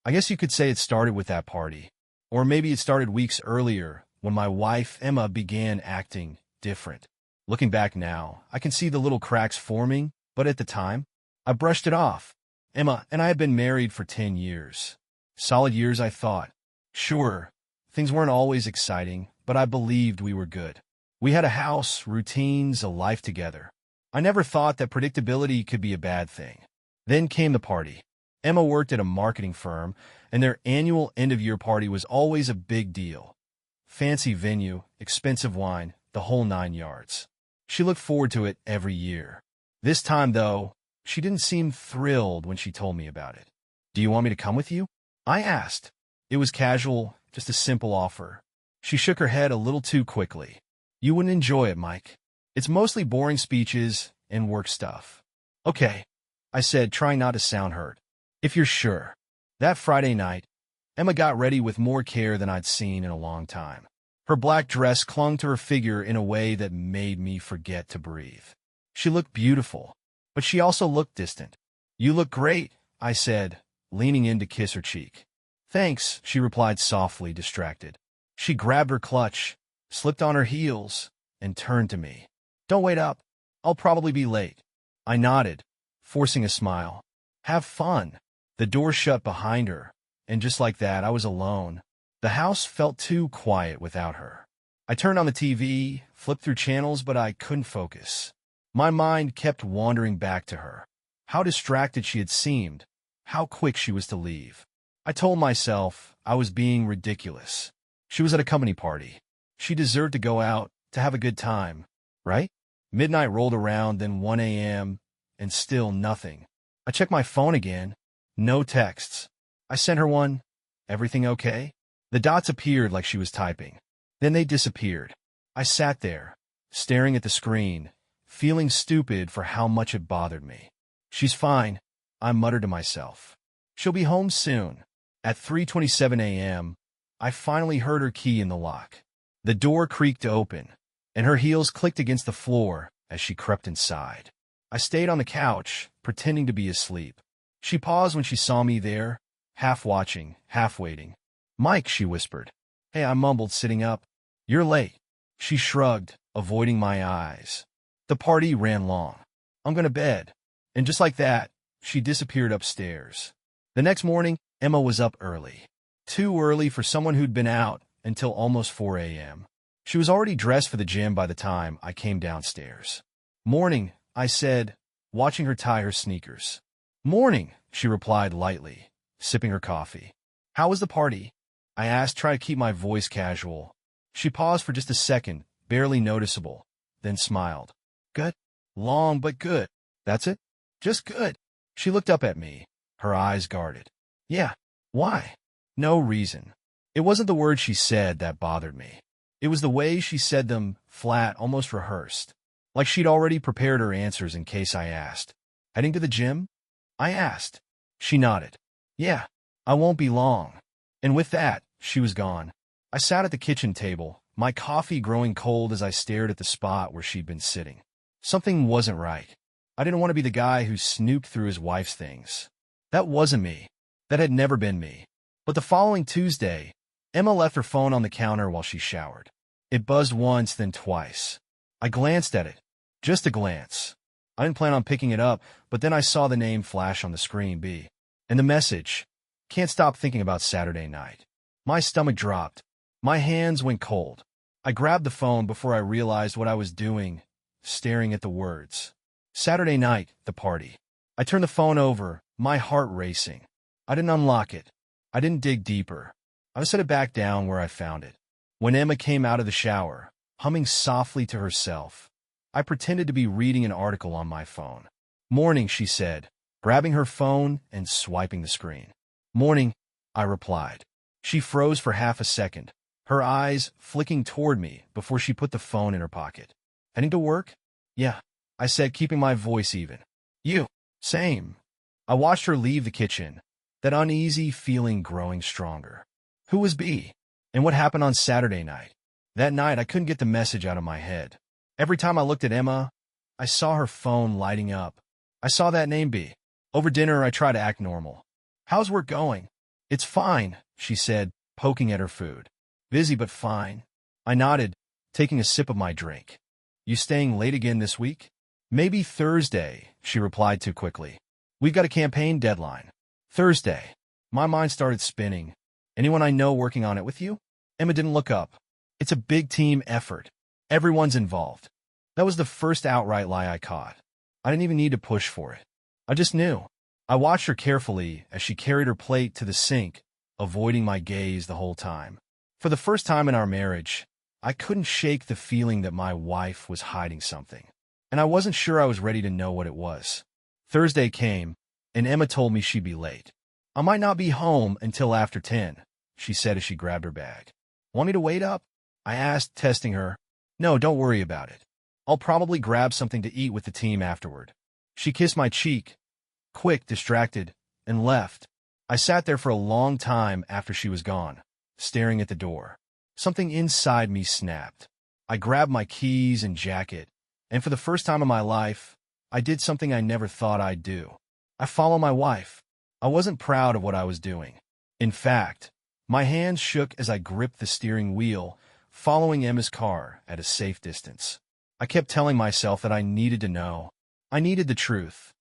I guess you could say it started with that party. Or maybe it started weeks earlier when my wife, Emma, began acting different. Looking back now, I can see the little cracks forming, but at the time, I brushed it off. Emma and I had been married for 10 years. Solid years, I thought. Sure, things weren't always exciting, but I believed we were good. We had a house, routines, a life together. I never thought that predictability could be a bad thing. Then came the party. Emma worked at a marketing firm, and their annual end-of-year party was always a big deal. Fancy venue, expensive wine, the whole 9 yards. She looked forward to it every year. This time, though, she didn't seem thrilled when she told me about it. "Do you want me to come with you?" I asked. It was casual, just a simple offer. She shook her head a little too quickly. "You wouldn't enjoy it, Mike. It's mostly boring speeches and work stuff." "Okay," I said, trying not to sound hurt. "If you're sure." That Friday night, Emma got ready with more care than I'd seen in a long time. Her black dress clung to her figure in a way that made me forget to breathe. She looked beautiful, but she also looked distant. "You look great," I said, leaning in to kiss her cheek. "Thanks," she replied softly, distracted. She grabbed her clutch, slipped on her heels, and turned to me. "Don't wait up. I'll probably be late." I nodded, forcing a smile. "Have fun." The door shut behind her, and just like that, I was alone. The house felt too quiet without her. I turned on the TV, flipped through channels, but I couldn't focus. My mind kept wandering back to her. How distracted she had seemed, how quick she was to leave. I told myself I was being ridiculous. She was at a company party. She deserved to go out, to have a good time, right? Midnight rolled around, then 1 a.m., and still nothing. I checked my phone again. No texts. I sent her one. "Everything okay?" The dots appeared like she was typing. Then they disappeared. I sat there, staring at the screen, feeling stupid for how much it bothered me. "She's fine," I muttered to myself. "She'll be home soon." At 3:27 a.m., I finally heard her key in the lock. The door creaked open, and her heels clicked against the floor as she crept inside. I stayed on the couch, pretending to be asleep. She paused when she saw me there, half watching, half waiting. "Mike," she whispered. "Hey," I mumbled, sitting up. "You're late." She shrugged, avoiding my eyes. "The party ran long. I'm going to bed." And just like that, she disappeared upstairs. The next morning, Emma was up early. Too early for someone who'd been out until almost 4 a.m. She was already dressed for the gym by the time I came downstairs. "Morning," I said, watching her tie her sneakers. "Morning," she replied lightly, sipping her coffee. "How was the party?" I asked, trying to keep my voice casual. She paused for just a second, barely noticeable, then smiled. "Good. Long but good." "That's it?" "Just good." She looked up at me, her eyes guarded. "Yeah. Why?" "No reason." It wasn't the words she said that bothered me. It was the way she said them, flat, almost rehearsed. Like she'd already prepared her answers in case I asked. "Heading to the gym?" I asked. She nodded. "Yeah, I won't be long." And with that, she was gone. I sat at the kitchen table, my coffee growing cold as I stared at the spot where she'd been sitting. Something wasn't right. I didn't want to be the guy who snooped through his wife's things. That wasn't me. That had never been me. But the following Tuesday, Emma left her phone on the counter while she showered. It buzzed once, then twice. I glanced at it. Just a glance. I didn't plan on picking it up, but then I saw the name flash on the screen, B. And the message. "Can't stop thinking about Saturday night." My stomach dropped. My hands went cold. I grabbed the phone before I realized what I was doing, staring at the words. Saturday night, the party. I turned the phone over, my heart racing. I didn't unlock it. I didn't dig deeper. I set it back down where I found it. When Emma came out of the shower, humming softly to herself, I pretended to be reading an article on my phone. "Morning," she said, grabbing her phone and swiping the screen. "Morning," I replied. She froze for half a second, her eyes flicking toward me before she put the phone in her pocket. "Heading to work?" "Yeah," I said, keeping my voice even. "You?" "Same." I watched her leave the kitchen, that uneasy feeling growing stronger. Who was B? And what happened on Saturday night? That night, I couldn't get the message out of my head. Every time I looked at Emma, I saw her phone lighting up. I saw that name B. Over dinner, I tried to act normal. "How's work going?" It's fine, she said, poking at her food. Busy but fine. I nodded, taking a sip of my drink. You staying late again this week? Maybe Thursday, she replied too quickly. We've got a campaign deadline. Thursday. My mind started spinning. Anyone I know working on it with you? Emma didn't look up. It's a big team effort. Everyone's involved. That was the first outright lie I caught. I didn't even need to push for it. I just knew. I watched her carefully as she carried her plate to the sink, avoiding my gaze the whole time. For the first time in our marriage, I couldn't shake the feeling that my wife was hiding something. And I wasn't sure I was ready to know what it was. Thursday came, and Emma told me she'd be late. I might not be home until after 10, she said as she grabbed her bag. Want me to wait up? I asked, testing her. No, don't worry about it. I'll probably grab something to eat with the team afterward. She kissed my cheek, quick, distracted, and left. I sat there for a long time after she was gone, staring at the door. Something inside me snapped. I grabbed my keys and jacket, and for the first time in my life, I did something I never thought I'd do. I followed my wife. I wasn't proud of what I was doing. In fact, my hands shook as I gripped the steering wheel, following Emma's car at a safe distance. I kept telling myself that I needed to know. I needed the truth,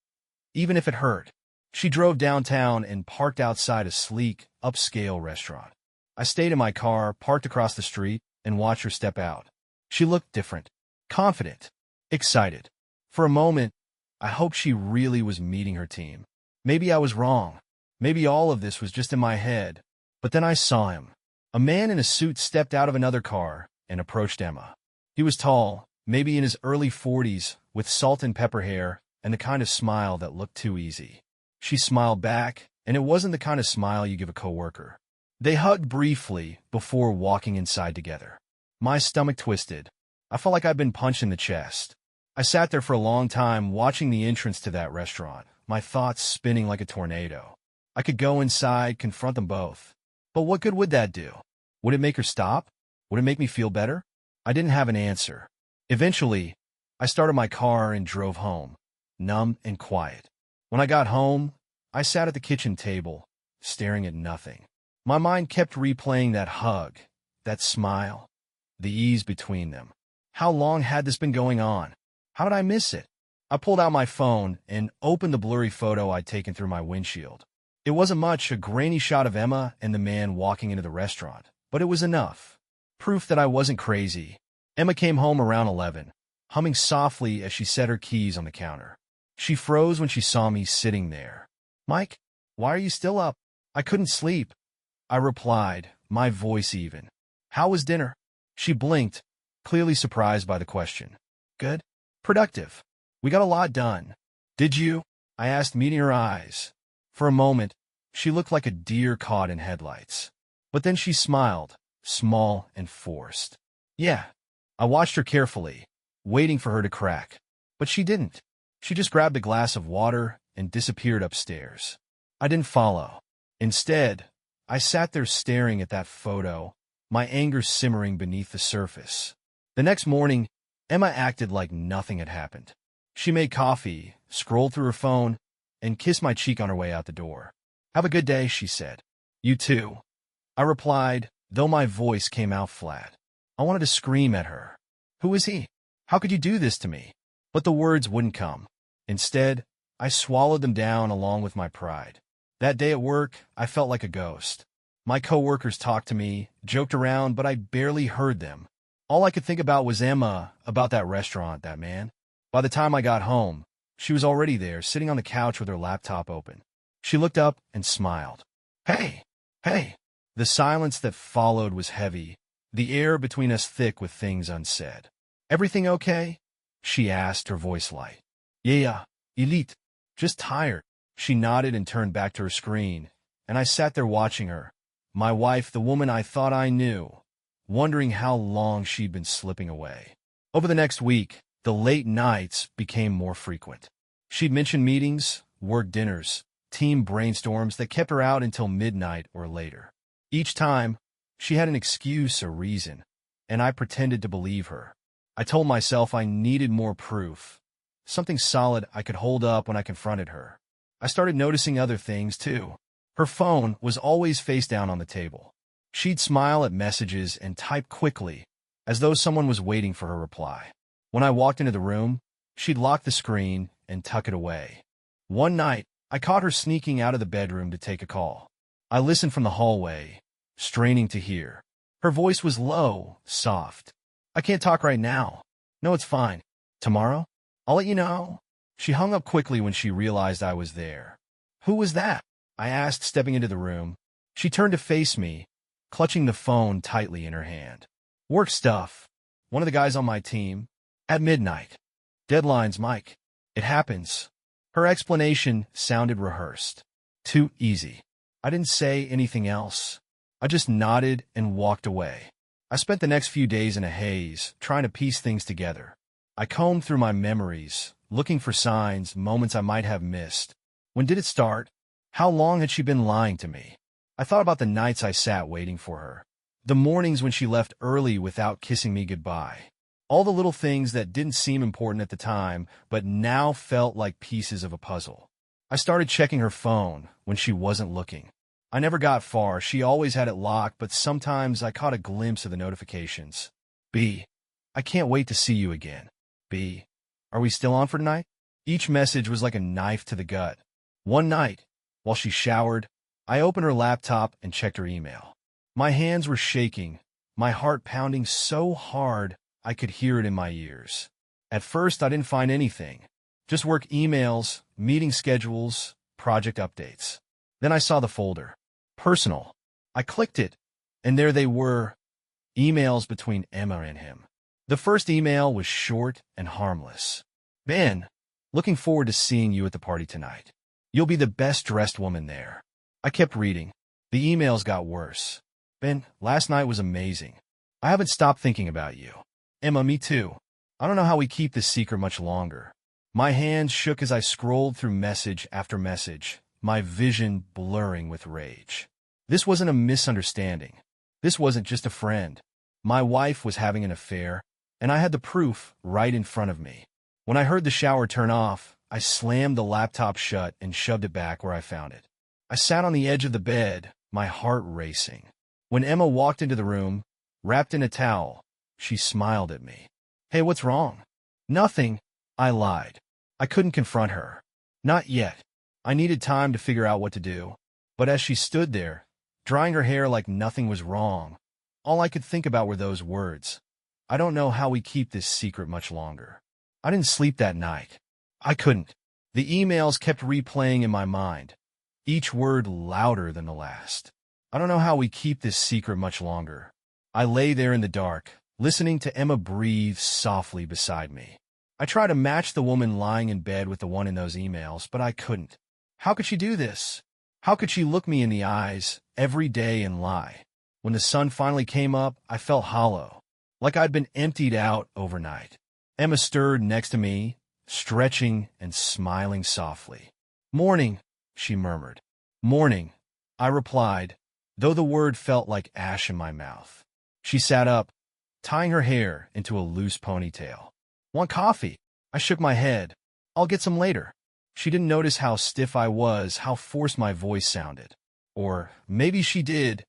even if it hurt. She drove downtown and parked outside a sleek, upscale restaurant. I stayed in my car, parked across the street, and watched her step out. She looked different, confident, excited. For a moment, I hoped she really was meeting her team. Maybe I was wrong. Maybe all of this was just in my head. But then I saw him. A man in a suit stepped out of another car and approached Emma. He was tall, maybe in his early 40s, with salt and pepper hair and the kind of smile that looked too easy. She smiled back, and it wasn't the kind of smile you give a coworker. They hugged briefly before walking inside together. My stomach twisted. I felt like I'd been punched in the chest. I sat there for a long time watching the entrance to that restaurant, my thoughts spinning like a tornado. I could go inside, confront them both. But what good would that do? Would it make her stop? Would it make me feel better? I didn't have an answer. Eventually, I started my car and drove home, numb and quiet. When I got home, I sat at the kitchen table, staring at nothing. My mind kept replaying that hug, that smile, the ease between them. How long had this been going on? How did I miss it? I pulled out my phone and opened the blurry photo I'd taken through my windshield. It wasn't much, a grainy shot of Emma and the man walking into the restaurant, but it was enough. Proof that I wasn't crazy. Emma came home around 11, humming softly as she set her keys on the counter. She froze when she saw me sitting there. Mike, why are you still up? I couldn't sleep. I replied, my voice even. How was dinner? She blinked, clearly surprised by the question. Good. Productive. We got a lot done. Did you? I asked, meeting her eyes. For a moment, she looked like a deer caught in headlights. But then she smiled, small and forced. Yeah. I watched her carefully, waiting for her to crack. But she didn't. She just grabbed a glass of water and disappeared upstairs. I didn't follow. Instead, I sat there staring at that photo, my anger simmering beneath the surface. The next morning, Emma acted like nothing had happened. She made coffee, scrolled through her phone, and kissed my cheek on her way out the door. Have a good day, she said. You too. I replied, though my voice came out flat. I wanted to scream at her. Who is he? How could you do this to me? But the words wouldn't come. Instead, I swallowed them down along with my pride. That day at work, I felt like a ghost. My coworkers talked to me, joked around, but I barely heard them. All I could think about was Emma, about that restaurant, that man. By the time I got home, she was already there, sitting on the couch with her laptop open. She looked up and smiled. Hey, hey. The silence that followed was heavy, the air between us thick with things unsaid. Everything okay? She asked, her voice light. Yeah, elite. Just tired. She nodded and turned back to her screen, and I sat there watching her. My wife, the woman I thought I knew, wondering how long she'd been slipping away. Over the next week, the late nights became more frequent. She'd mention meetings, work dinners, team brainstorms that kept her out until midnight or later. Each time, she had an excuse or reason, and I pretended to believe her. I told myself I needed more proof, something solid I could hold up when I confronted her. I started noticing other things, too. Her phone was always face down on the table. She'd smile at messages and type quickly, as though someone was waiting for her reply. When I walked into the room, she'd lock the screen and tuck it away. One night, I caught her sneaking out of the bedroom to take a call. I listened from the hallway, straining to hear. Her voice was low, soft. "I can't talk right now." "No, it's fine. Tomorrow? I'll let you know." She hung up quickly when she realized I was there. "Who was that?" I asked, stepping into the room. She turned to face me, clutching the phone tightly in her hand. "Work stuff. One of the guys on my team. At midnight. Deadlines, Mike. It happens." Her explanation sounded rehearsed. Too easy. I didn't say anything else. I just nodded and walked away. I spent the next few days in a haze, trying to piece things together. I combed through my memories, looking for signs, moments I might have missed. When did it start? How long had she been lying to me? I thought about the nights I sat waiting for her. The mornings when she left early without kissing me goodbye. All the little things that didn't seem important at the time, but now felt like pieces of a puzzle. I started checking her phone when she wasn't looking. I never got far. She always had it locked, but sometimes I caught a glimpse of the notifications. "B, I can't wait to see you again. B, are we still on for tonight?" Each message was like a knife to the gut. One night, while she showered, I opened her laptop and checked her email. My hands were shaking, my heart pounding so hard I could hear it in my ears. At first, I didn't find anything. Just work emails, meeting schedules, project updates. Then I saw the folder. Personal. I clicked it, and there they were, emails between Emma and him. The first email was short and harmless. "Ben, looking forward to seeing you at the party tonight. You'll be the best-dressed woman there." I kept reading. The emails got worse. "Ben, last night was amazing. I haven't stopped thinking about you." "Emma, me too. I don't know how we keep this secret much longer." My hands shook as I scrolled through message after message, my vision blurring with rage. This wasn't a misunderstanding. This wasn't just a friend. My wife was having an affair, and I had the proof right in front of me. When I heard the shower turn off, I slammed the laptop shut and shoved it back where I found it. I sat on the edge of the bed, my heart racing. When Emma walked into the room, wrapped in a towel, she smiled at me. "Hey, what's wrong?" "Nothing," I lied. I couldn't confront her. Not yet. I needed time to figure out what to do. But as she stood there, drying her hair like nothing was wrong, all I could think about were those words. I don't know how we keep this secret much longer. I didn't sleep that night. I couldn't. The emails kept replaying in my mind, each word louder than the last. I don't know how we keep this secret much longer. I lay there in the dark, listening to Emma breathe softly beside me. I tried to match the woman lying in bed with the one in those emails, but I couldn't. How could she do this? How could she look me in the eyes every day and lie? When the sun finally came up, I felt hollow, like I'd been emptied out overnight. Emma stirred next to me, stretching and smiling softly. "Morning," she murmured. "Morning," I replied, though the word felt like ash in my mouth. She sat up, tying her hair into a loose ponytail. "Want coffee?" I shook my head. "I'll get some later." She didn't notice how stiff I was, how forced my voice sounded. Or maybe she did,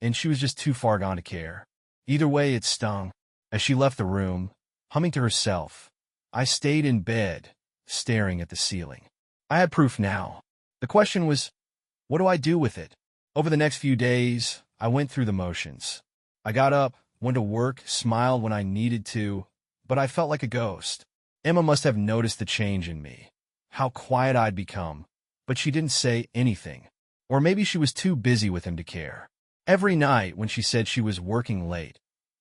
and she was just too far gone to care. Either way, it stung. As she left the room, humming to herself, I stayed in bed, staring at the ceiling. I had proof now. The question was, what do I do with it? Over the next few days, I went through the motions. I got up, went to work, smiled when I needed to, but I felt like a ghost. Emma must have noticed the change in me, how quiet I'd become, but she didn't say anything. Or maybe she was too busy with him to care. Every night when she said she was working late,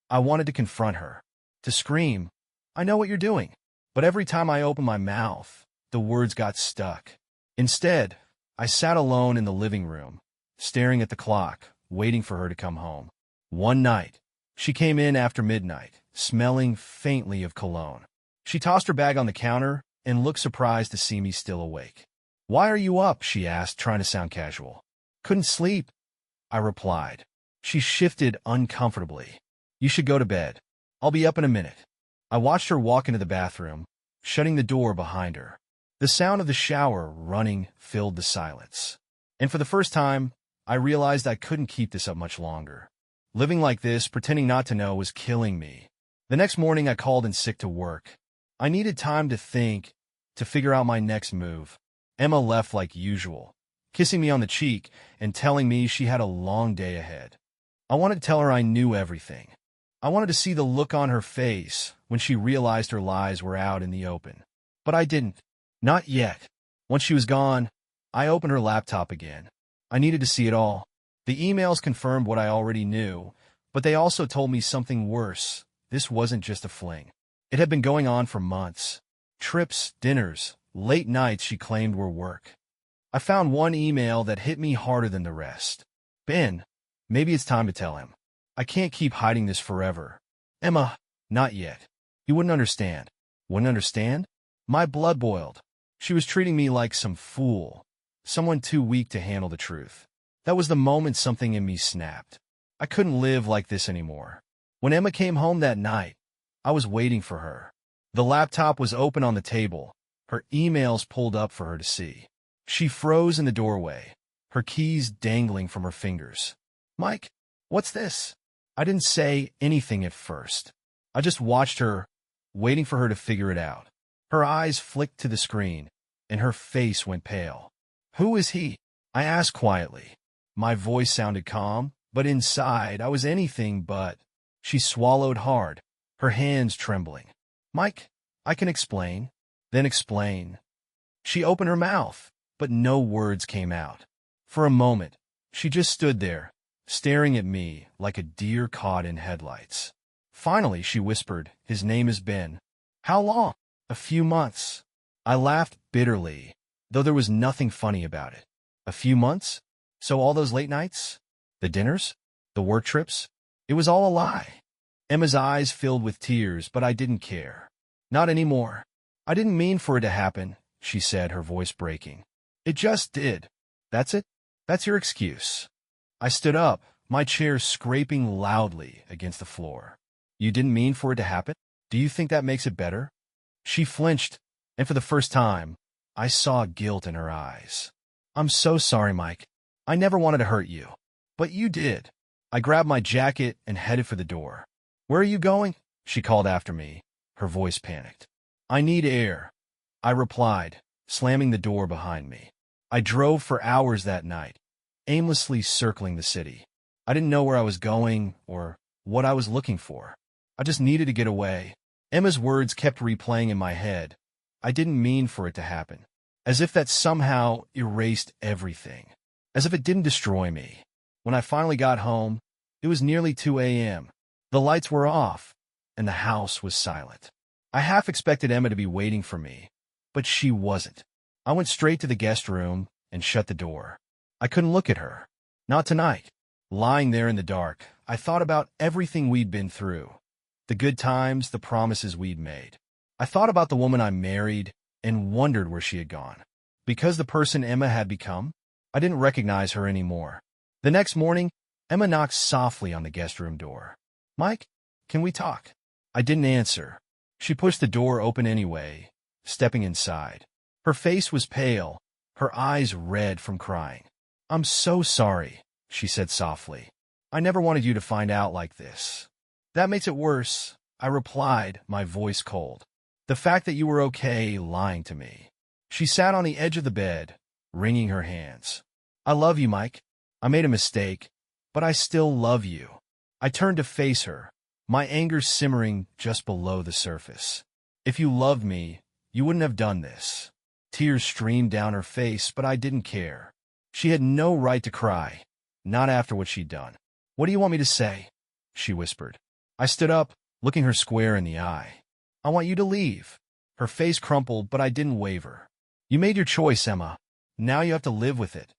I wanted to confront her, to scream, "I know what you're doing." But every time I opened my mouth, the words got stuck. Instead, I sat alone in the living room, staring at the clock, waiting for her to come home. One night, she came in after midnight, smelling faintly of cologne. She tossed her bag on the counter and looked surprised to see me still awake. "Why are you up?" she asked, trying to sound casual. "Couldn't sleep," I replied. She shifted uncomfortably. "You should go to bed. I'll be up in a minute." I watched her walk into the bathroom, shutting the door behind her. The sound of the shower running filled the silence. And for the first time, I realized I couldn't keep this up much longer. Living like this, pretending not to know, was killing me. The next morning, I called in sick to work. I needed time to think, to figure out my next move. Emma left like usual, kissing me on the cheek and telling me she had a long day ahead. I wanted to tell her I knew everything. I wanted to see the look on her face when she realized her lies were out in the open. But I didn't. Not yet. Once she was gone, I opened her laptop again. I needed to see it all. The emails confirmed what I already knew, but they also told me something worse. This wasn't just a fling. It had been going on for months. Trips, dinners, late nights she claimed were work. I found one email that hit me harder than the rest. Ben, maybe it's time to tell him. I can't keep hiding this forever. Emma, not yet. He wouldn't understand. Wouldn't understand? My blood boiled. She was treating me like some fool, someone too weak to handle the truth. That was the moment something in me snapped. I couldn't live like this anymore. When Emma came home that night, I was waiting for her. The laptop was open on the table, her emails pulled up for her to see. She froze in the doorway, her keys dangling from her fingers. Mike, what's this? I didn't say anything at first. I just watched her, waiting for her to figure it out. Her eyes flicked to the screen, and her face went pale. Who is he? I asked quietly. My voice sounded calm, but inside I was anything but. She swallowed hard, her hands trembling. Mike, I can explain. Then explain. She opened her mouth, but no words came out. For a moment, she just stood there, staring at me like a deer caught in headlights. Finally, she whispered, his name is Ben. How long? A few months. I laughed bitterly, though there was nothing funny about it. A few months? So all those late nights? The dinners? The work trips? It was all a lie. Emma's eyes filled with tears, but I didn't care. Not anymore. I didn't mean for it to happen, she said, her voice breaking. It just did. That's it? That's your excuse. I stood up, my chair scraping loudly against the floor. You didn't mean for it to happen? Do you think that makes it better? She flinched, and for the first time, I saw guilt in her eyes. I'm so sorry, Mike. I never wanted to hurt you. But you did. I grabbed my jacket and headed for the door. Where are you going? She called after me, her voice panicked. I need air, I replied, slamming the door behind me. I drove for hours that night, aimlessly circling the city. I didn't know where I was going or what I was looking for. I just needed to get away. Emma's words kept replaying in my head. I didn't mean for it to happen. As if that somehow erased everything. As if it didn't destroy me. When I finally got home, it was nearly 2 a.m. The lights were off, and the house was silent. I half expected Emma to be waiting for me, but she wasn't. I went straight to the guest room and shut the door. I couldn't look at her. Not tonight. Lying there in the dark, I thought about everything we'd been through. The good times, the promises we'd made. I thought about the woman I married and wondered where she had gone. Because the person Emma had become, I didn't recognize her anymore. The next morning, Emma knocked softly on the guest room door. Mike, can we talk? I didn't answer. She pushed the door open anyway, stepping inside. Her face was pale, her eyes red from crying. I'm so sorry, she said softly. I never wanted you to find out like this. That makes it worse, I replied, my voice cold. The fact that you were okay lying to me. She sat on the edge of the bed, wringing her hands. I love you, Mike. I made a mistake, but I still love you. I turned to face her, my anger simmering just below the surface. If you loved me, you wouldn't have done this. Tears streamed down her face, but I didn't care. She had no right to cry, not after what she'd done. What do you want me to say? She whispered. I stood up, looking her square in the eye. I want you to leave. Her face crumpled, but I didn't waver. You made your choice, Emma. Now you have to live with it.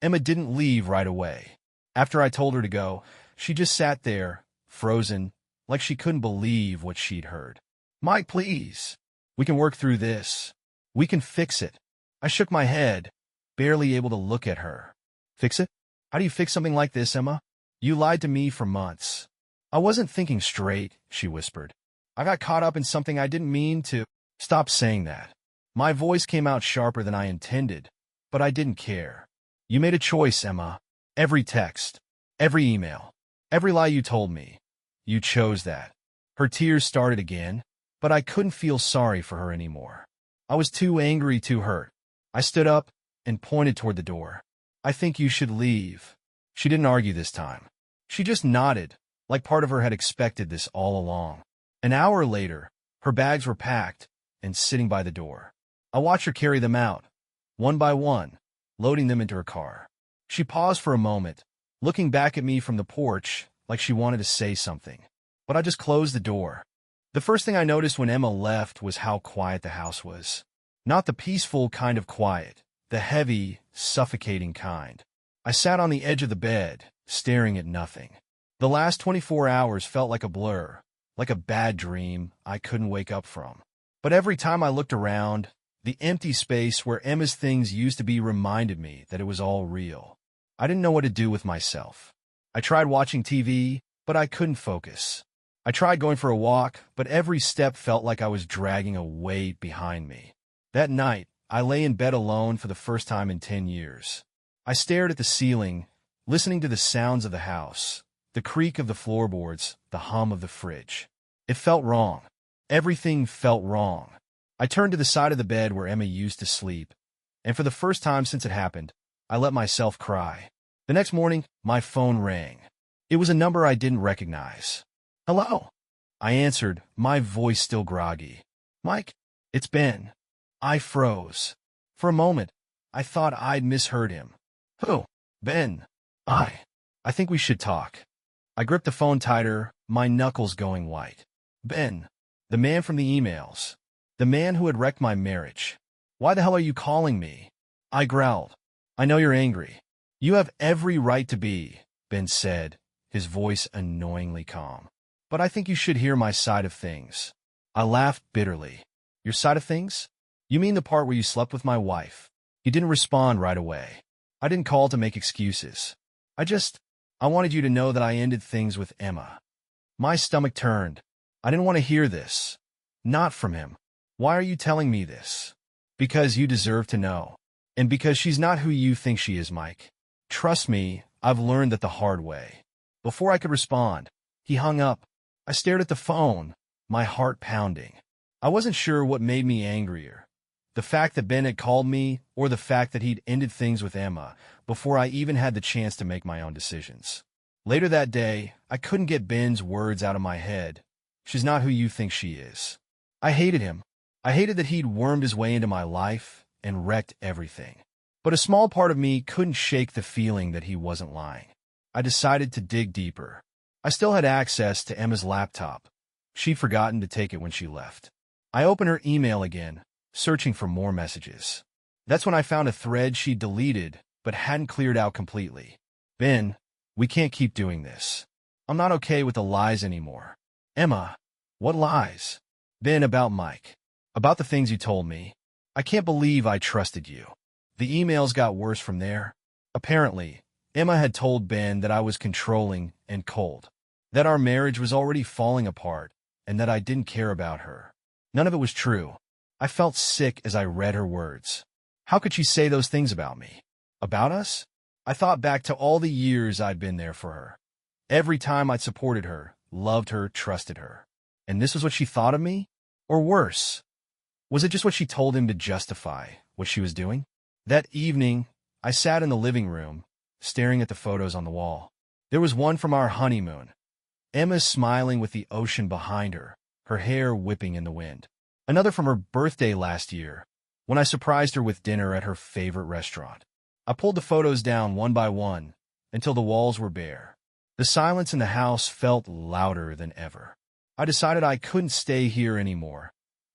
Emma didn't leave right away. After I told her to go, she just sat there, frozen, like she couldn't believe what she'd heard. Mike, please. We can work through this. We can fix it. I shook my head, barely able to look at her. Fix it? How do you fix something like this, Emma? You lied to me for months. I wasn't thinking straight, she whispered. I got caught up in something I didn't mean to. Stop saying that. My voice came out sharper than I intended, but I didn't care. You made a choice, Emma. Every text, every email, every lie you told me. You chose that. Her tears started again, but I couldn't feel sorry for her anymore. I was too angry, too hurt. I stood up and pointed toward the door. I think you should leave. She didn't argue this time. She just nodded, like part of her had expected this all along. An hour later, her bags were packed and sitting by the door. I watched her carry them out, one by one, loading them into her car. She paused for a moment, looking back at me from the porch like she wanted to say something. But I just closed the door. The first thing I noticed when Emma left was how quiet the house was. Not the peaceful kind of quiet, the heavy, suffocating kind. I sat on the edge of the bed, staring at nothing. The last 24 hours felt like a blur, like a bad dream I couldn't wake up from. But every time I looked around, the empty space where Emma's things used to be reminded me that it was all real. I didn't know what to do with myself. I tried watching TV, but I couldn't focus. I tried going for a walk, but every step felt like I was dragging a weight behind me. That night, I lay in bed alone for the first time in 10 years. I stared at the ceiling, listening to the sounds of the house, the creak of the floorboards, the hum of the fridge. It felt wrong. Everything felt wrong. I turned to the side of the bed where Emma used to sleep, and for the first time since it happened, I let myself cry. The next morning, my phone rang. It was a number I didn't recognize. "Hello?" I answered, my voice still groggy. "Mike, it's Ben." I froze. For a moment, I thought I'd misheard him. "Who?" "Ben." I think we should talk." I gripped the phone tighter, my knuckles going white. "Ben, the man from the emails. The man who had wrecked my marriage. Why the hell are you calling me?" I growled. "I know you're angry. You have every right to be," Ben said, his voice annoyingly calm. "But I think you should hear my side of things." I laughed bitterly. "Your side of things? You mean the part where you slept with my wife?" He didn't respond right away. I didn't call to make excuses. I wanted you to know that I ended things with Emma. My stomach turned. I didn't want to hear this. Not from him. "Why are you telling me this?" "Because you deserve to know. And because she's not who you think she is, Mike. Trust me, I've learned that the hard way." Before I could respond, he hung up. I stared at the phone, my heart pounding. I wasn't sure what made me angrier, the fact that Ben had called me or the fact that he'd ended things with Emma before I even had the chance to make my own decisions. Later that day, I couldn't get Ben's words out of my head. "She's not who you think she is." I hated him. I hated that he'd wormed his way into my life and wrecked everything. But a small part of me couldn't shake the feeling that he wasn't lying. I decided to dig deeper. I still had access to Emma's laptop. She'd forgotten to take it when she left. I opened her email again, searching for more messages. That's when I found a thread she'd deleted but hadn't cleared out completely. "Ben, we can't keep doing this. I'm not okay with the lies anymore." "Emma, what lies?" "Ben, about Mike. About the things you told me. I can't believe I trusted you." The emails got worse from there. Apparently, Emma had told Ben that I was controlling and cold, that our marriage was already falling apart, and that I didn't care about her. None of it was true. I felt sick as I read her words. How could she say those things about me? About us? I thought back to all the years I'd been there for her. Every time I'd supported her, loved her, trusted her. And this was what she thought of me? Or worse, was it just what she told him to justify what she was doing? That evening, I sat in the living room, staring at the photos on the wall. There was one from our honeymoon. Emma's smiling with the ocean behind her, her hair whipping in the wind. Another from her birthday last year, when I surprised her with dinner at her favorite restaurant. I pulled the photos down one by one until the walls were bare. The silence in the house felt louder than ever. I decided I couldn't stay here anymore,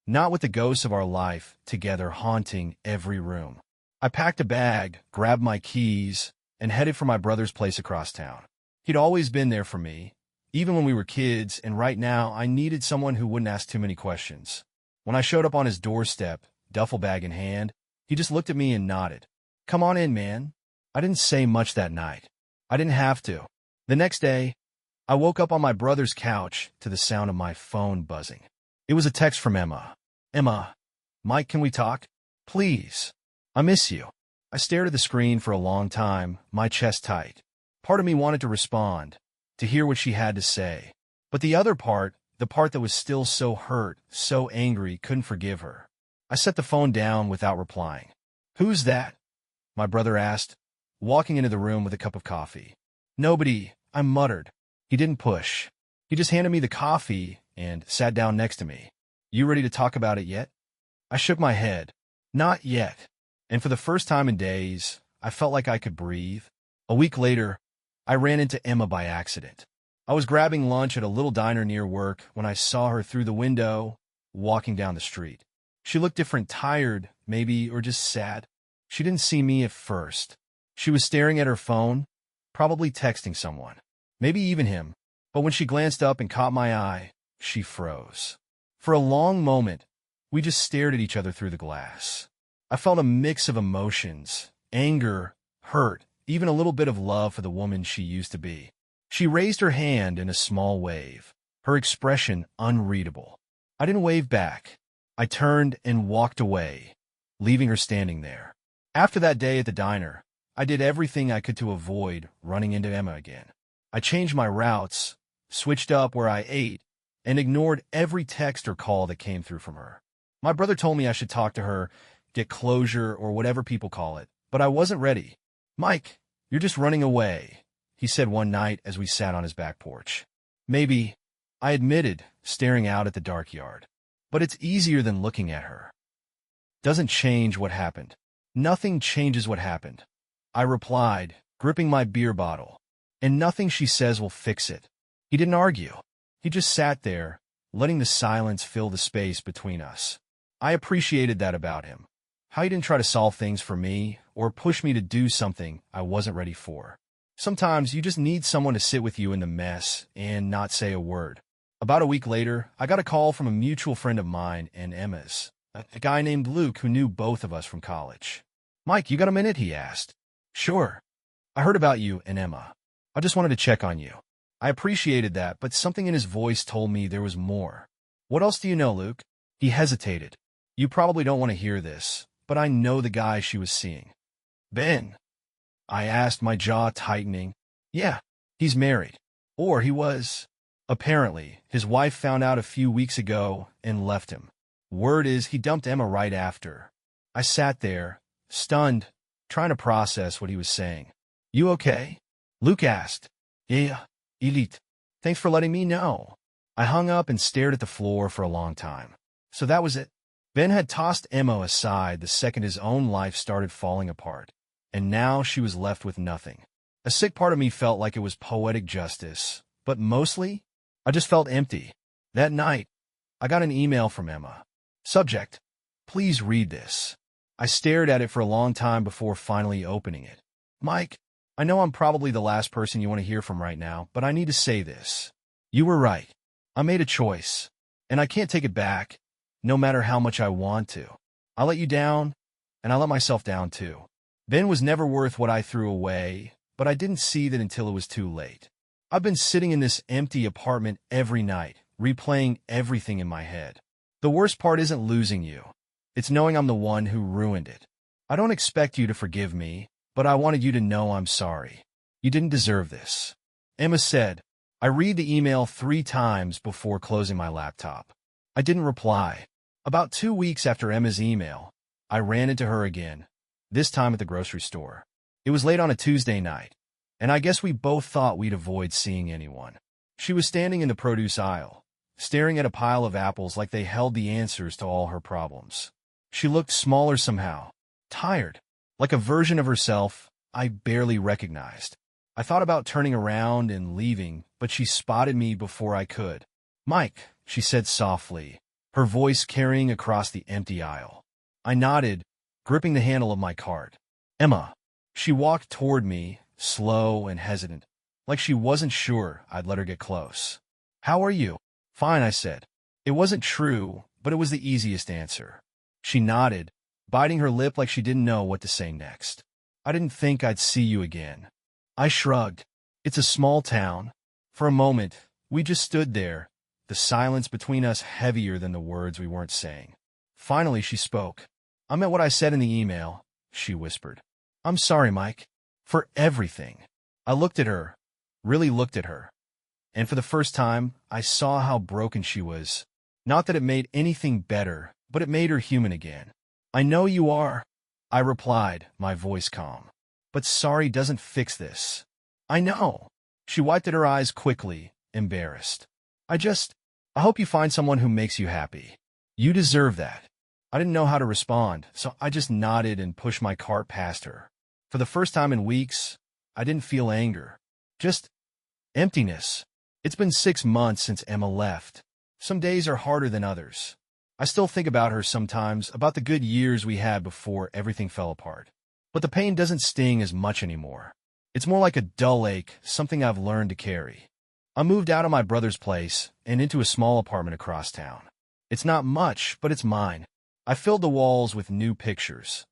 not with the ghosts of our life together haunting every room. I packed a bag, grabbed my keys, and headed for my brother's place across town. He'd always been there for me, even when we were kids, and right now I needed someone who wouldn't ask too many questions. When I showed up on his doorstep, duffel bag in hand, he just looked at me and nodded. "Come on in, man." I didn't say much that night. I didn't have to. The next day, I woke up on my brother's couch to the sound of my phone buzzing. It was a text from Emma. "Emma, Mike, can we talk? Please. I miss you." I stared at the screen for a long time, my chest tight. Part of me wanted to respond, to hear what she had to say. But the other part, the part that was still so hurt, so angry, couldn't forgive her. I set the phone down without replying. "Who's that?" my brother asked, walking into the room with a cup of coffee. "Nobody," I muttered. He didn't push. He just handed me the coffee and sat down next to me. "You ready to talk about it yet?" I shook my head. "Not yet." And for the first time in days, I felt like I could breathe. A week later, I ran into Emma by accident. I was grabbing lunch at a little diner near work when I saw her through the window, walking down the street. She looked different, tired, maybe, or just sad. She didn't see me at first. She was staring at her phone, probably texting someone, maybe even him. But when she glanced up and caught my eye, she froze. For a long moment, we just stared at each other through the glass. I felt a mix of emotions, anger, hurt, even a little bit of love for the woman she used to be. She raised her hand in a small wave, her expression unreadable. I didn't wave back. I turned and walked away, leaving her standing there. After that day at the diner, I did everything I could to avoid running into Emma again. I changed my routes, switched up where I ate, and ignored every text or call that came through from her. My brother told me I should talk to her, get closure, or whatever people call it, but I wasn't ready. "Mike, you're just running away," he said one night as we sat on his back porch. "Maybe," I admitted, staring out at the dark yard. "But it's easier than looking at her. Doesn't change what happened. Nothing changes what happened," I replied, gripping my beer bottle. "And nothing she says will fix it." He didn't argue. He just sat there, letting the silence fill the space between us. I appreciated that about him. How he didn't try to solve things for me or push me to do something I wasn't ready for. Sometimes you just need someone to sit with you in the mess and not say a word. About a week later, I got a call from a mutual friend of mine and Emma's, a guy named Luke who knew both of us from college. "Mike, you got a minute?" he asked. "Sure. I heard about you and Emma. I just wanted to check on you." I appreciated that, but something in his voice told me there was more. "What else do you know, Luke?" He hesitated. "You probably don't want to hear this, but I know the guy she was seeing." "Ben?" I asked, my jaw tightening. "Yeah, he's married. Or he was. Apparently, his wife found out a few weeks ago and left him. Word is he dumped Emma right after." I sat there, stunned, trying to process what he was saying. "You okay?" Luke asked. "Yeah, elite. Thanks for letting me know." I hung up and stared at the floor for a long time. So that was it. Ben had tossed Emma aside the second his own life started falling apart, and now she was left with nothing. A sick part of me felt like it was poetic justice, but mostly, I just felt empty. That night, I got an email from Emma. Subject: "Please read this." I stared at it for a long time before finally opening it. "Mike, I know I'm probably the last person you want to hear from right now, but I need to say this. You were right. I made a choice, and I can't take it back, no matter how much I want to. I let you down, and I let myself down too. Ben was never worth what I threw away, but I didn't see that until it was too late. I've been sitting in this empty apartment every night, replaying everything in my head. The worst part isn't losing you. It's knowing I'm the one who ruined it. I don't expect you to forgive me, but I wanted you to know I'm sorry. You didn't deserve this." Emma said. I read the email 3 times before closing my laptop. I didn't reply. About 2 weeks after Emma's email, I ran into her again, this time at the grocery store. It was late on a Tuesday night, and I guess we both thought we'd avoid seeing anyone. She was standing in the produce aisle, staring at a pile of apples like they held the answers to all her problems. She looked smaller somehow, tired, like a version of herself I barely recognized. I thought about turning around and leaving, but she spotted me before I could. "Mike," she said softly, her voice carrying across the empty aisle. I nodded, gripping the handle of my cart. "Emma." She walked toward me, slow and hesitant, like she wasn't sure I'd let her get close. "How are you?" "Fine," I said. It wasn't true, but it was the easiest answer. She nodded, biting her lip like she didn't know what to say next. "I didn't think I'd see you again." I shrugged. It's a small town. For a moment, we just stood there, the silence between us heavier than the words we weren't saying. Finally, she spoke. "I meant what I said in the email," she whispered. I'm sorry, Mike, for everything. I looked at her, really looked at her, and for the first time, I saw how broken she was. Not that it made anything better, but it made her human again. I know you are, I replied, my voice calm. But sorry doesn't fix this. I know. She wiped at her eyes quickly, embarrassed. I hope you find someone who makes you happy. You deserve that. I didn't know how to respond, so I just nodded and pushed my cart past her. For the first time in weeks, I didn't feel anger. Just emptiness. It's been 6 months since Emma left. Some days are harder than others. I still think about her sometimes, about the good years we had before everything fell apart. But the pain doesn't sting as much anymore. It's more like a dull ache, something I've learned to carry. I moved out of my brother's place and into a small apartment across town. It's not much, but it's mine. I filled the walls with new pictures.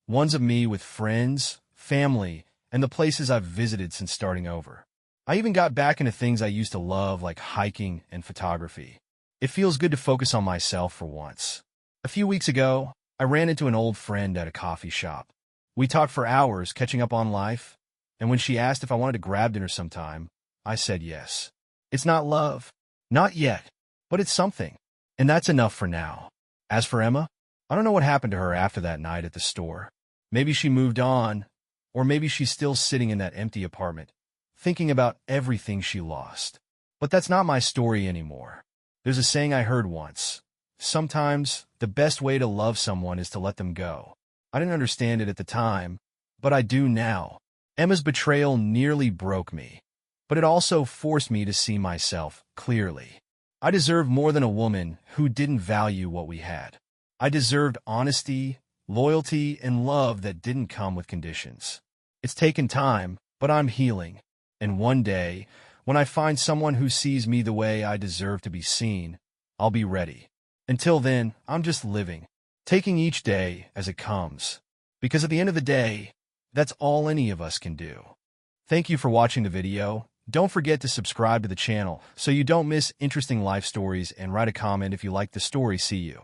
Ones of me with friends, family, and the places I've visited since starting over. I even got back into things I used to love, like hiking and photography. It feels good to focus on myself for once. A few weeks ago, I ran into an old friend at a coffee shop. We talked for hours, catching up on life, and when she asked if I wanted to grab dinner sometime, I said yes. It's not love. Not yet. But it's something. And that's enough for now. As for Emma, I don't know what happened to her after that night at the store. Maybe she moved on, or maybe she's still sitting in that empty apartment, thinking about everything she lost. But that's not my story anymore. There's a saying I heard once. Sometimes, the best way to love someone is to let them go. I didn't understand it at the time, but I do now. Emma's betrayal nearly broke me, but it also forced me to see myself clearly. I deserved more than a woman who didn't value what we had. I deserved honesty, loyalty, and love that didn't come with conditions. It's taken time, but I'm healing. And one day, when I find someone who sees me the way I deserve to be seen, I'll be ready. Until then, I'm just living, taking each day as it comes. Because at the end of the day, that's all any of us can do. Thank you for watching the video. Don't forget to subscribe to the channel so you don't miss interesting life stories, and write a comment if you like the story. See you.